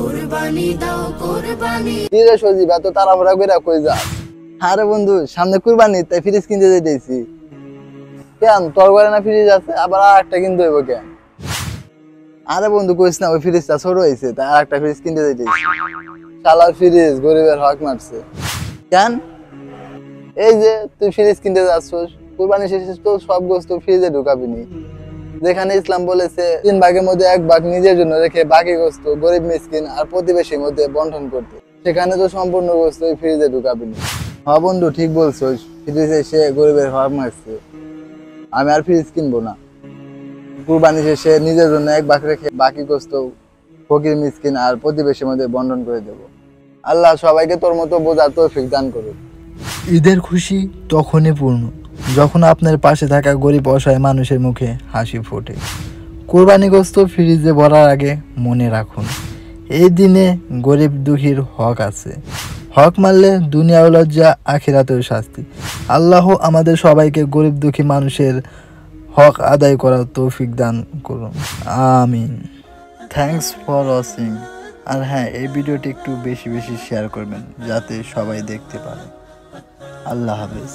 কুরবানি দাও কুরবানি। কি রে সজীব, এত তাড়াহুড়া কইরা কই যা? আরে বন্ধু, সামনে কুরবানি, তাই ফ্রিজ কিনতে যাইতেছি। কেন, তোর ঘরে না ফ্রিজ আছে, আবার আর একটা কিনতে হইব কেন? আরে বন্ধু কইস না, ওই ফ্রিজটা ছোট হয়েছে, তাই আর একটা ফ্রিজ কিনতে যাইতেছি। শালার ফ্রিজ গরিবের হক মারছে। কেন? এই যে তুই ফ্রিজ কিনতে যাচ্ছিস, কুরবানি শেষে তো সব গোস্ত ফ্রিজে ঢুকাবি নি। যেখানে ইসলাম বলেছে 3 ভাগের মধ্যে 1 ভাগ নিজের জন্য রেখে বাকি গোস্ত গরিব মিসকিন আর প্রতিবেশীর মধ্যে বন্টন করতে, সেখানে তো সম্পূর্ণ গোস্ত ওই ফ্রিজে ঢুকাবি নি। হ্যাঁ বন্ধু, ঠিক বলছিস, ফ্রিজে সে গরিবের হক মারছে। আমি আর ফ্রিজ কিনবো না। কুরবানি শেষে নিজের জন্য 1 ভাগ রেখে বাকি গোস্ত ফকির মিসকিন আর প্রতিবেশীর মধ্যে বন্টন করে দেব। আল্লাহ সবাইকে তোর মতো বোঝার তৌফিক দান করুক। ঈদের খুশি তখনই পূর্ণ যখন আপনার পাশে থাকা গরিব অসহায় মানুষের মুখে হাসি ফোটে। কোরবানিগ্রস্ত ফ্রিজে ভরার আগে মনে রাখুন, এই দিনে গরিব দুঃখীর হক আছে। হক মারলে দুনিয়াও লজ্জা, আখিরাতেও শাস্তি। আল্লাহ আমাদের সবাইকে গরিব দুঃখী মানুষের হক আদায় করার তৌফিক দান করুন, আমিন। Thanks for watching. আর হ্যাঁ, এই ভিডিওটি একটু বেশি বেশি শেয়ার করবেন যাতে সবাই দেখতে পারে। আল্লাহ হাফেজ।